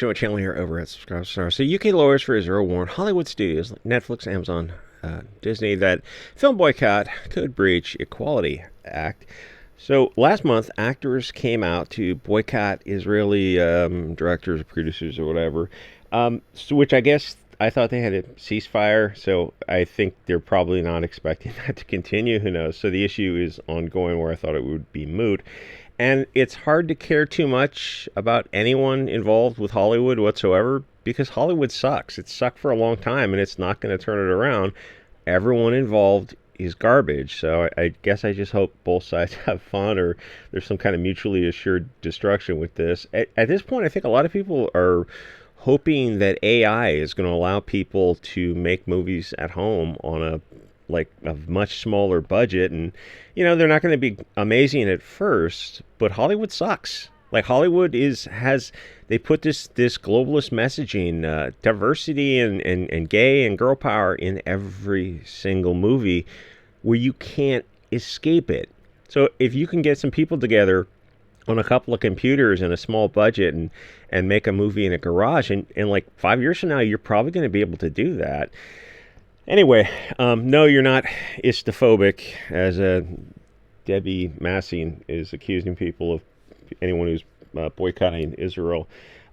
Show a channel here over at SubStars. So UK lawyers for Israel warn Hollywood studios like Netflix, Amazon, Disney that film boycott could breach Equality Act. So last month, actors came out to boycott Israeli directors, producers, or whatever. Which I guess I thought they had a ceasefire. So I think they're probably not expecting that to continue. Who knows? So the issue is ongoing, where I thought it would be moot. And it's hard to care too much about anyone involved with Hollywood whatsoever because Hollywood sucks. It's sucked for a long time and it's not going to turn it around. Everyone involved is garbage. So I guess I just hope both sides have fun or there's some kind of mutually assured destruction with this. At this point, I think a lot of people are hoping that AI is going to allow people to make movies at home on a much smaller budget, and they're not going to be amazing at first, but Hollywood sucks. Like Hollywood has they put this globalist messaging, diversity and gay and girl power in every single movie where you can't escape it. So if you can get some people together on a couple of computers and a small budget and make a movie in a garage, and like 5 years from now you're probably going to be able to do that. Anyway, no, you're not istophobic, as Debbie Massing is accusing people of, anyone who's boycotting Israel.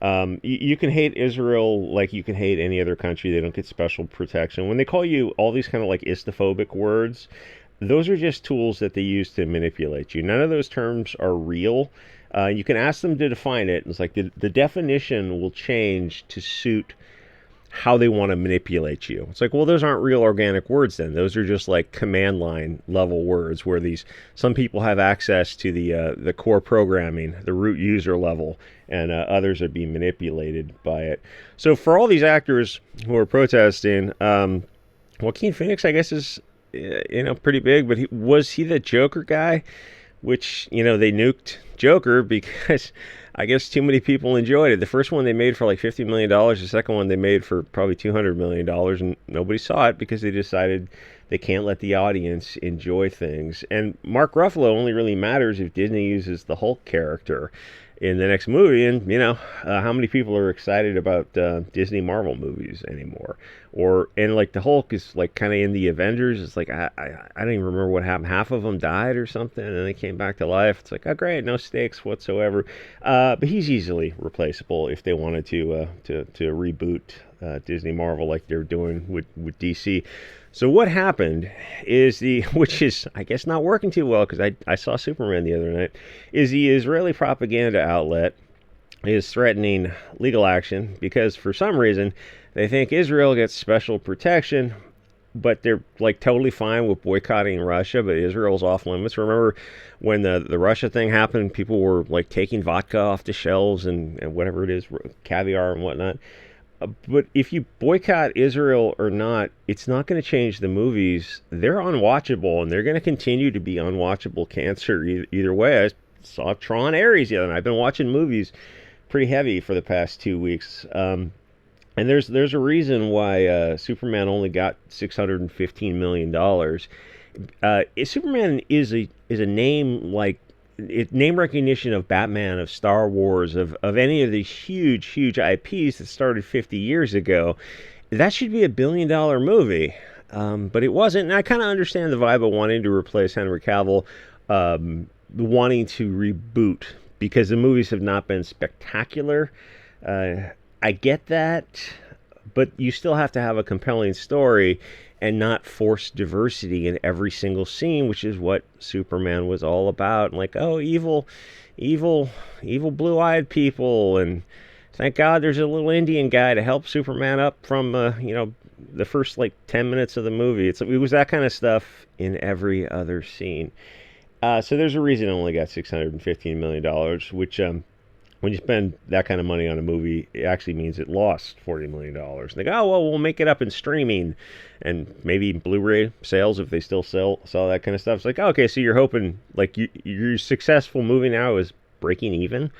You can hate Israel like you can hate any other country. They don't get special protection. When they call you all these kind of like istophobic words, those are just tools that they use to manipulate you. None of those terms are real. You can ask them to define it. It's like the definition will change to suit how they want to manipulate you. It's like, well, those aren't real organic words then. Those are just like command line level words where some people have access to the core programming, the root user level, and others are being manipulated by it. So for all these actors who are protesting, Joaquin Phoenix, I guess, is pretty big, but was he the Joker guy? Which, they nuked Joker because I guess too many people enjoyed it. The first one they made for like $50 million. The second one they made for probably $200 million. And nobody saw it because they decided they can't let the audience enjoy things. And Mark Ruffalo only really matters if Disney uses the Hulk character in the next movie. And, how many people are excited about Disney Marvel movies anymore? And like the Hulk is like kind of in the Avengers. It's like, I don't even remember what happened. Half of them died or something and they came back to life. It's like, oh great, no stakes whatsoever. But he's easily replaceable if they wanted to reboot Disney Marvel like they're doing with DC. So what happened is which is I guess not working too well, because I saw Superman the other night, is the Israeli propaganda outlet is threatening legal action because for some reason they think Israel gets special protection, but they're like totally fine with boycotting Russia, but Israel's off limits. Remember when the Russia thing happened, people were like taking vodka off the shelves and whatever it is, caviar and whatnot. But if you boycott Israel or not, it's not going to change the movies. They're unwatchable, and they're going to continue to be unwatchable cancer either way. I saw Tron Ares the other night. I've been watching movies pretty heavy for the past 2 weeks. And there's a reason why Superman only got $615 million. Superman is a name like name recognition of Batman, of Star Wars, of any of these huge IPs that started 50 years ago. That should be a $1 billion movie, but it wasn't. And I kind of understand the vibe of wanting to replace Henry Cavill, wanting to reboot because the movies have not been spectacular. I get that, but you still have to have a compelling story and not force diversity in every single scene, which is what Superman was all about. And like, oh, evil blue-eyed people, and thank God there's a little Indian guy to help Superman up from, the first like 10 minutes of the movie. It was that kind of stuff in every other scene. So there's a reason it only got $615 million, which when you spend that kind of money on a movie, it actually means it lost $40 million. They go, oh, well, we'll make it up in streaming and maybe Blu-ray sales if they still sell that kind of stuff. It's like, okay, so you're hoping, like, your successful movie now is breaking even.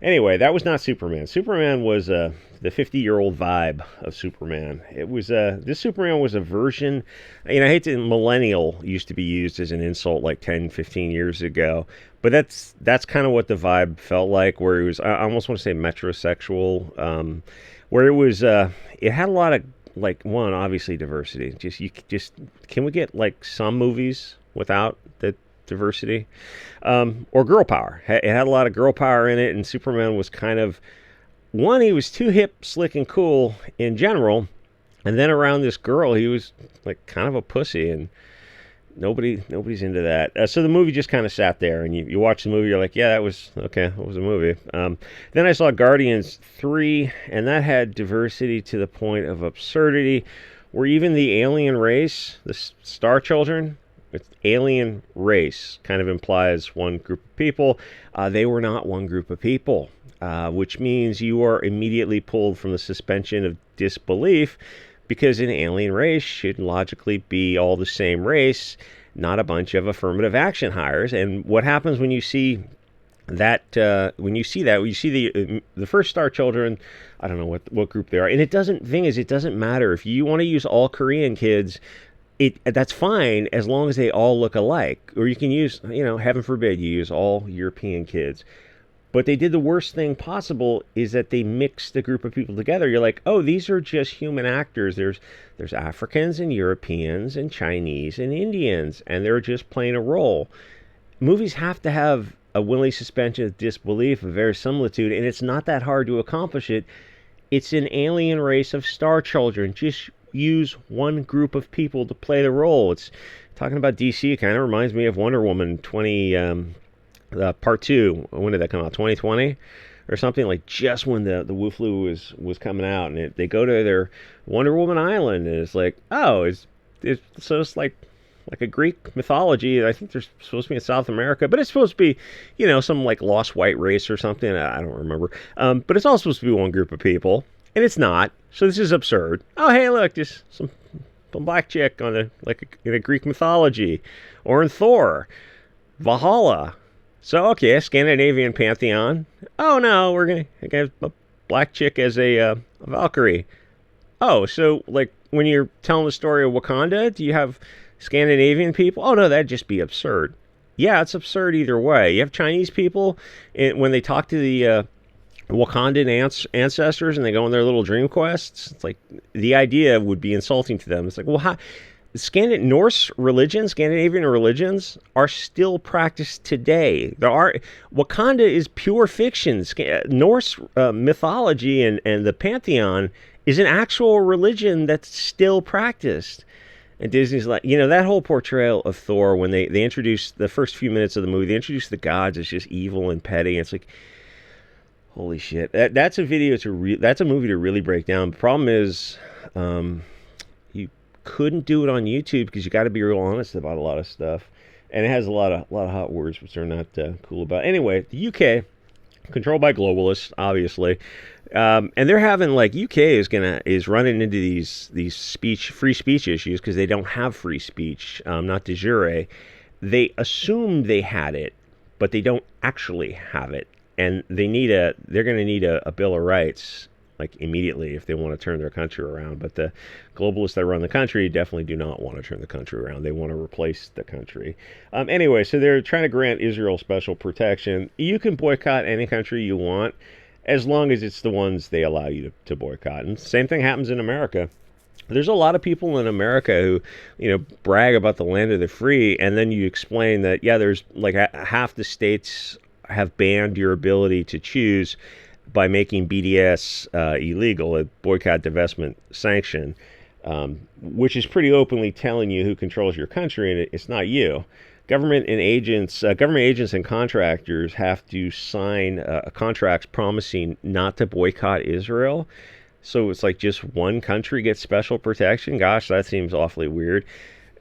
Anyway, that was not Superman. Superman was the 50-year-old vibe of Superman. It was this Superman was a version. You know, I hate to millennial used to be used as an insult like 10, 15 years ago, but that's kind of what the vibe felt like. Where it was, I almost want to say metrosexual, where it was. It had a lot of like one obviously diversity. Just can we get like some movies without the diversity, or girl power. It had a lot of girl power in it, and Superman was kind of one. He was too hip, slick, and cool in general, and then around this girl, he was like kind of a pussy, and nobody's into that. So the movie just kind of sat there, and you watch the movie, you're like, yeah, that was okay. That was a movie. Then I saw Guardians 3, and that had diversity to the point of absurdity, where even the alien race, the Star Children. It's alien race kind of implies one group of people. They were not one group of people, which means you are immediately pulled from the suspension of disbelief, because an alien race should logically be all the same race, not a bunch of affirmative action hires. And what happens when you see that? When you see the first Star Children, I don't know what group they are, and it doesn't matter if you want to use all Korean kids. That's fine as long as they all look alike. Or you can use, heaven forbid, you use all European kids. But they did the worst thing possible, is that they mixed a group of people together. You're like, oh, these are just human actors. There's Africans and Europeans and Chinese and Indians, and they're just playing a role. Movies have to have a willing suspension of disbelief, a verisimilitude, and it's not that hard to accomplish it. It's an alien race of Star Children. Just use one group of people to play the role. It's talking about DC. It kind of reminds me of Wonder Woman 20 Part 2. When did that come out? 2020 or something, like just when the Wu Flu was coming out, and they go to their Wonder Woman island, and it's like, oh, it's like a Greek mythology. I think they're supposed to be in South America, but it's supposed to be, some like lost white race or something. I don't remember. But it's all supposed to be one group of people. And it's not. So this is absurd. Oh, hey, look, just some black chick in a Greek mythology, or in Thor, Valhalla. So okay, a Scandinavian pantheon. Oh no, we're gonna have a black chick as a Valkyrie. Oh, so like when you're telling the story of Wakanda, do you have Scandinavian people? Oh no, that'd just be absurd. Yeah, it's absurd either way. You have Chinese people, and when they talk to the Wakandan ancestors, and they go on their little dream quests, it's like the idea would be insulting to them. It's like, well, how Scandinavian religions are still practiced today. Wakanda is pure fiction. Norse mythology and the pantheon is an actual religion that's still practiced. And Disney's like, that whole portrayal of Thor, when they introduced the first few minutes of the movie, they introduced the gods as just evil and petty. It's like, holy shit! That's a that's a movie to really break down. The problem is, you couldn't do it on YouTube because you got to be real honest about a lot of stuff, and it has a lot of hot words which they're not cool about. Anyway, the UK, controlled by globalists, obviously, and they're having UK is running into these free speech issues because they don't have free speech, not de jure. They assume they had it, but they don't actually have it. And they're going to need a Bill of Rights immediately if they want to turn their country around. But the globalists that run the country definitely do not want to turn the country around. They want to replace the country. Anyway, so they're trying to grant Israel special protection. You can boycott any country you want as long as it's the ones they allow you to boycott. And the same thing happens in America. There's a lot of people in America who, brag about the land of the free, and then you explain that, yeah, there's half the states have banned your ability to choose by making BDS illegal, a boycott, divestment, sanction, which is pretty openly telling you who controls your country, and it's not you. Government agents and contractors have to sign contracts promising not to boycott Israel. So it's like just one country gets special protection. Gosh, that seems awfully weird.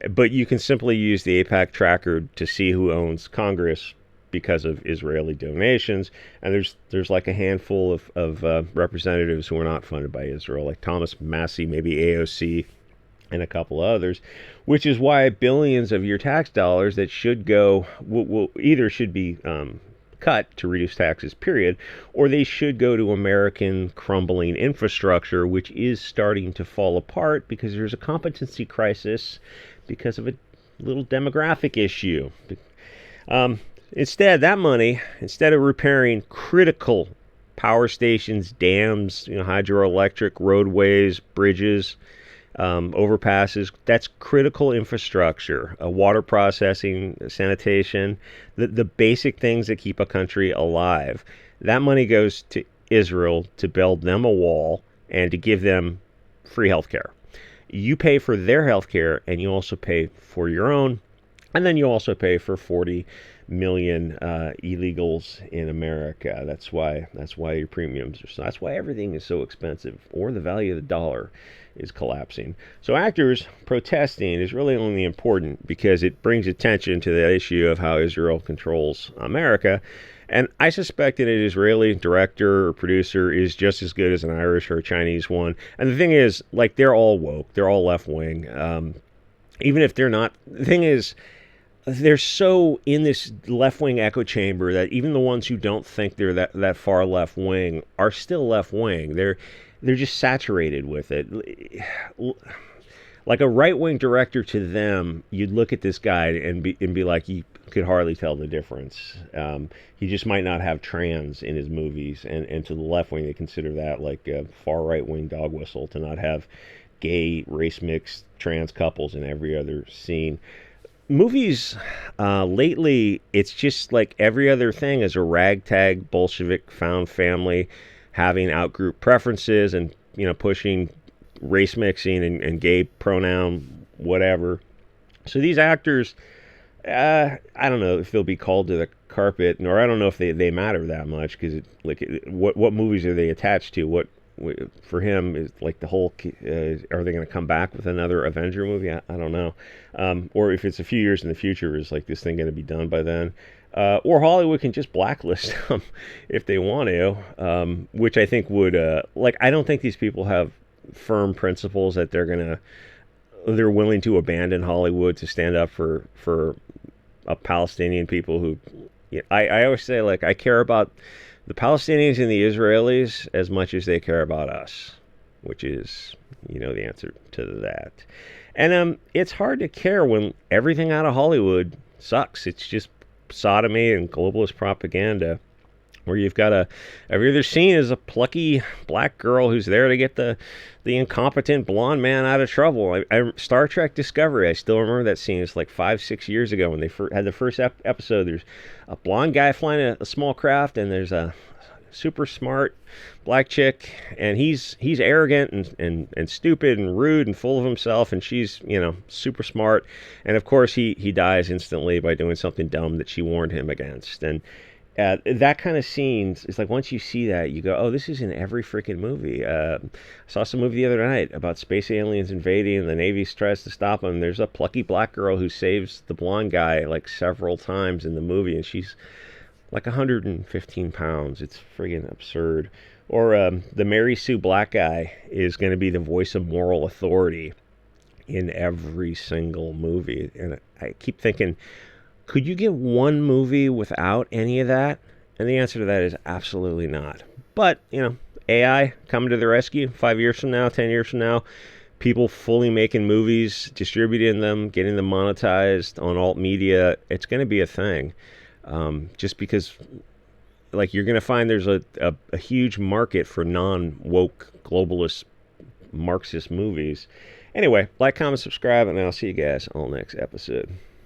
But you can simply use the AIPAC tracker to see who owns Congress because of Israeli donations, and there's a handful of representatives who are not funded by Israel, like Thomas Massie, maybe AOC, and a couple others, which is why billions of your tax dollars that should go should be cut to reduce taxes, period, or they should go to American crumbling infrastructure, which is starting to fall apart because there's a competency crisis because of a little demographic issue. Instead, that money, instead of repairing critical power stations, dams, hydroelectric, roadways, bridges, overpasses, that's critical infrastructure, water processing, sanitation, the basic things that keep a country alive. That money goes to Israel to build them a wall and to give them free health care. You pay for their health care, and you also pay for your own, and then you also pay for 40 million illegals in America. That's why your premiums are so. That's why everything is so expensive, or the value of the dollar is collapsing. So actors protesting is really only important because it brings attention to the issue of how Israel controls America. And I suspect that an Israeli director or producer is just as good as an Irish or a Chinese one. And the thing is, like, they're all woke. They're all left-wing. Even if they're not. The thing is, they're so in this left-wing echo chamber that even the ones who don't think they're that far left-wing are still left-wing. They're just saturated with it. Like a right-wing director to them, you'd look at this guy and be like, you could hardly tell the difference. He just might not have trans in his movies, and to the left-wing, they consider that like a far right-wing dog whistle to not have gay, race-mixed trans couples in every other scene. Movies lately, it's just like every other thing is a ragtag Bolshevik found family having outgroup preferences and pushing race mixing and gay pronoun whatever. So these actors, I don't know if they'll be called to the carpet, nor I don't know if they matter that much, because what movies are they attached to? What for him is like the whole are they going to come back with another Avenger movie? I don't know. Or if it's a few years in the future, is like this thing going to be done by then? Or Hollywood can just blacklist them if they want to, which I think would I don't think these people have firm principles that they're willing to abandon Hollywood to stand up for a Palestinian people who I always say, like, I care about the Palestinians and the Israelis as much as they care about us, which is, the answer to that. And it's hard to care when everything out of Hollywood sucks. It's just sodomy and globalist propaganda, where you've got every other scene is a plucky black girl who's there to get the incompetent blonde man out of trouble. Star Trek Discovery, I still remember that scene. It's like 5-6 years ago when they had the first episode. There's a blonde guy flying a small craft, and there's a super smart black chick, and he's arrogant and stupid and rude and full of himself, and she's super smart, and of course he dies instantly by doing something dumb that she warned him against. And that kind of scenes, it's like once you see that, you go, oh, this is in every freaking movie. I saw some movie the other night about space aliens invading, and the Navy tries to stop them. There's a plucky black girl who saves the blonde guy like several times in the movie, and she's like 115 pounds. It's friggin' absurd. Or the Mary Sue Black guy is going to be the voice of moral authority in every single movie. And I keep thinking, could you get one movie without any of that? And the answer to that is absolutely not. But, AI coming to the rescue 5 years from now, 10 years from now, people fully making movies, distributing them, getting them monetized on alt media, it's going to be a thing. Just because, like, you're going to find there's a huge market for non-woke globalist Marxist movies. Anyway, like, comment, subscribe, and I'll see you guys on the next episode.